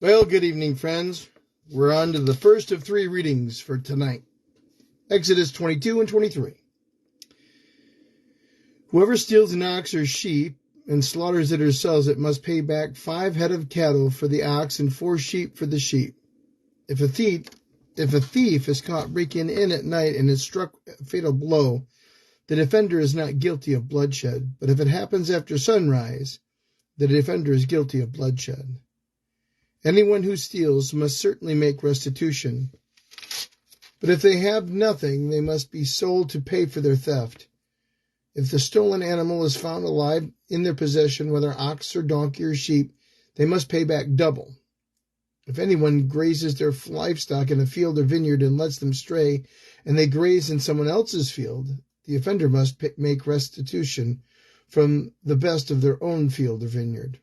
Well, good evening, friends. We're on to the first of three readings for tonight. Exodus 22 and 23. Whoever steals an ox or sheep and slaughters it or sells it must pay back 5 head of cattle for the ox and 4 sheep for the sheep. If a thief is caught breaking in at night and is struck a fatal blow, the defender is not guilty of bloodshed. But if it happens after sunrise, the defender is guilty of bloodshed. Anyone who steals must certainly make restitution. But if they have nothing, they must be sold to pay for their theft. If the stolen animal is found alive in their possession, whether ox or donkey or sheep, they must pay back double. If anyone grazes their livestock in a field or vineyard and lets them stray, and they graze in someone else's field, the offender must make restitution from the best of their own field or vineyard.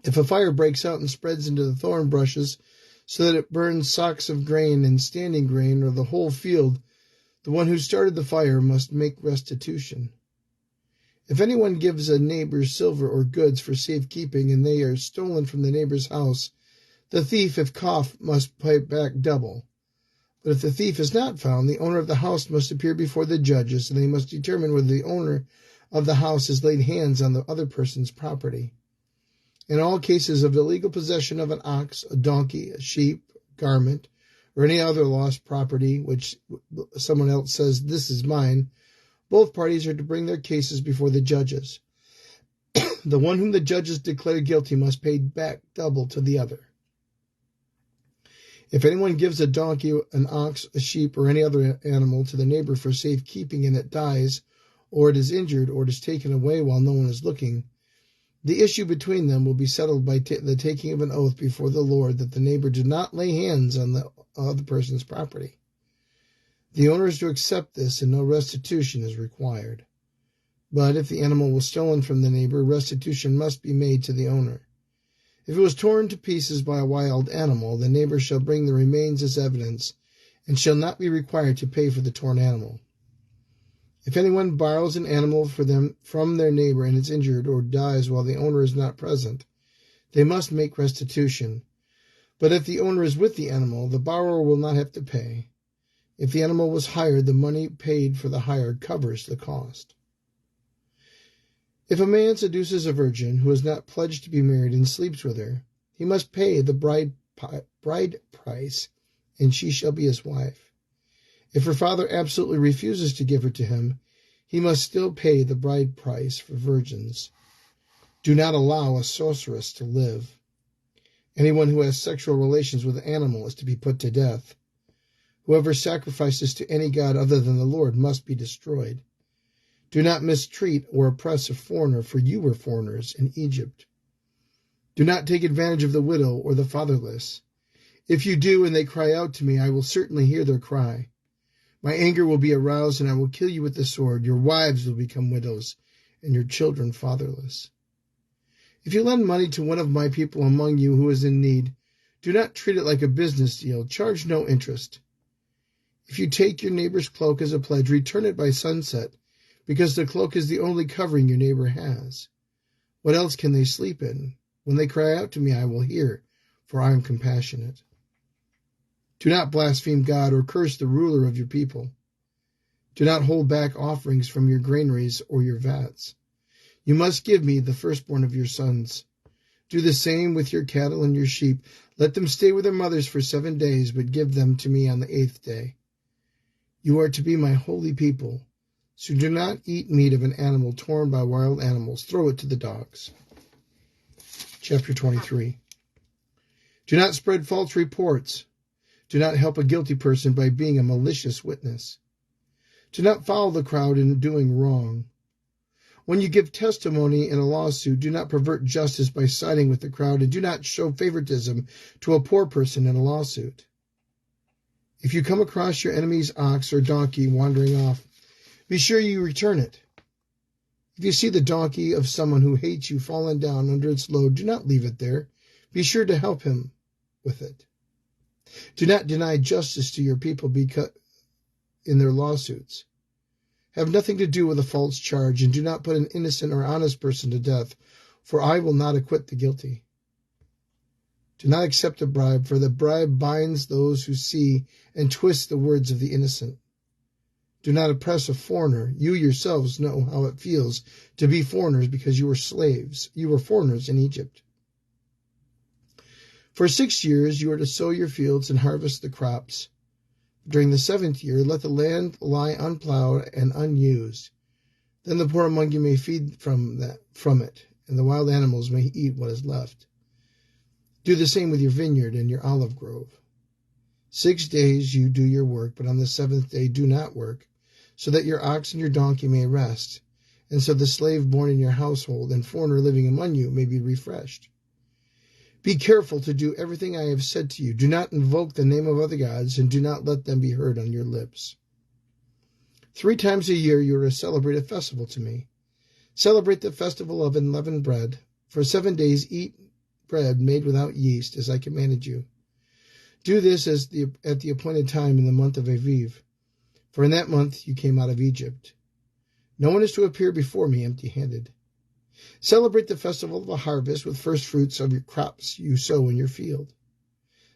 If a fire breaks out and spreads into the thorn bushes so that it burns socks of grain and standing grain or the whole field, the one who started the fire must make restitution. If anyone gives a neighbor silver or goods for safekeeping and they are stolen from the neighbor's house, the thief, if caught, must pay back double. But if the thief is not found, the owner of the house must appear before the judges, and they must determine whether the owner of the house has laid hands on the other person's property. In all cases of illegal possession of an ox, a donkey, a sheep, garment, or any other lost property which someone else says, "This is mine," both parties are to bring their cases before the judges. The one whom the judges declare guilty must pay back double to the other. If anyone gives a donkey, an ox, a sheep, or any other animal to the neighbor for safekeeping and it dies, or it is injured, or it is taken away while no one is looking, the issue between them will be settled by the taking of an oath before the Lord that the neighbor did not lay hands on the other person's property. The owner is to accept this, and no restitution is required. But if the animal was stolen from the neighbor, restitution must be made to the owner. If it was torn to pieces by a wild animal, the neighbor shall bring the remains as evidence, and shall not be required to pay for the torn animal. If anyone borrows an animal from their neighbor and is injured or dies while the owner is not present, they must make restitution. But if the owner is with the animal, the borrower will not have to pay. If the animal was hired, the money paid for the hire covers the cost. If a man seduces a virgin who is not pledged to be married and sleeps with her, he must pay the bride price, and she shall be his wife. If her father absolutely refuses to give her to him, he must still pay the bride price for virgins. Do not allow a sorceress to live. Anyone who has sexual relations with an animal is to be put to death. Whoever sacrifices to any god other than the Lord must be destroyed. Do not mistreat or oppress a foreigner, for you were foreigners in Egypt. Do not take advantage of the widow or the fatherless. If you do and they cry out to me, I will certainly hear their cry. My anger will be aroused, and I will kill you with the sword. Your wives will become widows, and your children fatherless. If you lend money to one of my people among you who is in need, do not treat it like a business deal. Charge no interest. If you take your neighbor's cloak as a pledge, return it by sunset, because the cloak is the only covering your neighbor has. What else can they sleep in? When they cry out to me, I will hear, for I am compassionate. Do not blaspheme God or curse the ruler of your people. Do not hold back offerings from your granaries or your vats. You must give me the firstborn of your sons. Do the same with your cattle and your sheep. Let them stay with their mothers for 7 days, but give them to me on the 8th day. You are to be my holy people, so do not eat meat of an animal torn by wild animals. Throw it to the dogs. Chapter 23. Do not spread false reports. Do not help a guilty person by being a malicious witness. Do not follow the crowd in doing wrong. When you give testimony in a lawsuit, do not pervert justice by siding with the crowd, and do not show favoritism to a poor person in a lawsuit. If you come across your enemy's ox or donkey wandering off, be sure you return it. If you see the donkey of someone who hates you fallen down under its load, do not leave it there. Be sure to help him with it. Do not deny justice to your people in their lawsuits. Have nothing to do with a false charge, and do not put an innocent or honest person to death, for I will not acquit the guilty. Do not accept a bribe, for the bribe binds those who see and twists the words of the innocent. Do not oppress a foreigner. You yourselves know how it feels to be foreigners because you were slaves. You were foreigners in Egypt. For 6 years you are to sow your fields and harvest the crops. During the 7th year, let the land lie unplowed and unused. Then the poor among you may feed from it, and the wild animals may eat what is left. Do the same with your vineyard and your olive grove. 6 days you do your work, but on the 7th day do not work, so that your ox and your donkey may rest, and so the slave born in your household and foreigner living among you may be refreshed. Be careful to do everything I have said to you. Do not invoke the name of other gods, and do not let them be heard on your lips. 3 times a year you are to celebrate a festival to me. Celebrate the festival of unleavened bread. For 7 days eat bread made without yeast, as I commanded you. Do this at the appointed time in the month of Aviv, for in that month you came out of Egypt. No one is to appear before me empty-handed. Celebrate the festival of a harvest with first fruits of your crops you sow in your field.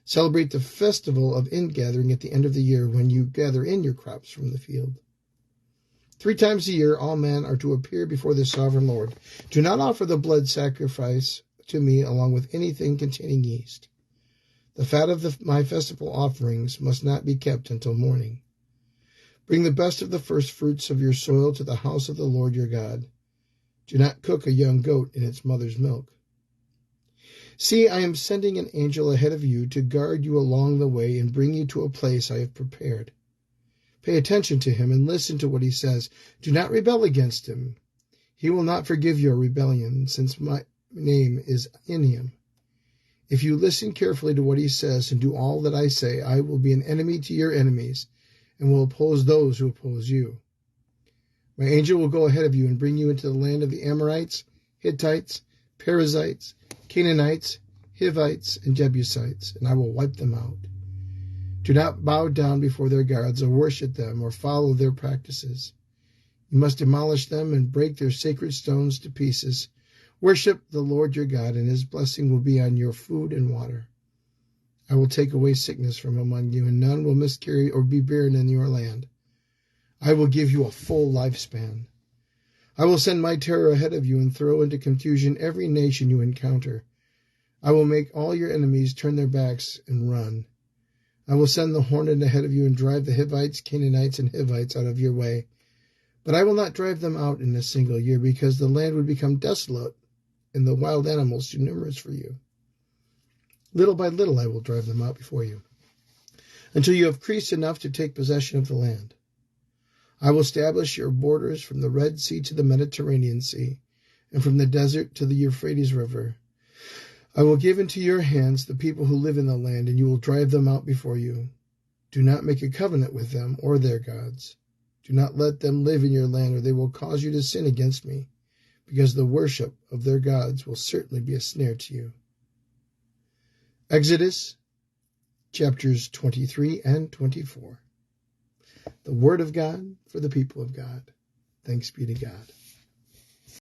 Celebrate the festival of ingathering at the end of the year, when you gather in your crops from the field. 3 times a year all men are to appear before the sovereign Lord. Do not offer the blood sacrifice to me along with anything containing yeast. The fat of my festival offerings must not be kept until morning. Bring the best of the first fruits of your soil to the house of the Lord your God. Do not cook a young goat in its mother's milk. See, I am sending an angel ahead of you to guard you along the way and bring you to a place I have prepared. Pay attention to him and listen to what he says. Do not rebel against him. He will not forgive your rebellion, since my name is in him. If you listen carefully to what he says and do all that I say, I will be an enemy to your enemies and will oppose those who oppose you. My angel will go ahead of you and bring you into the land of the Amorites, Hittites, Perizzites, Canaanites, Hivites, and Jebusites, and I will wipe them out. Do not bow down before their gods or worship them or follow their practices. You must demolish them and break their sacred stones to pieces. Worship the Lord your God, and his blessing will be on your food and water. I will take away sickness from among you, and none will miscarry or be barren in your land. I will give you a full lifespan. I will send my terror ahead of you and throw into confusion every nation you encounter. I will make all your enemies turn their backs and run. I will send the hornet ahead of you and drive the Hivites, Canaanites, and Hivites out of your way. But I will not drive them out in a single year, because the land would become desolate and the wild animals too numerous for you. Little by little I will drive them out before you, until you have increased enough to take possession of the land. I will establish your borders from the Red Sea to the Mediterranean Sea, and from the desert to the Euphrates River. I will give into your hands the people who live in the land, and you will drive them out before you. Do not make a covenant with them or their gods. Do not let them live in your land, or they will cause you to sin against me, because the worship of their gods will certainly be a snare to you. Exodus chapters 23 and 24. The word of God for the people of God. Thanks be to God.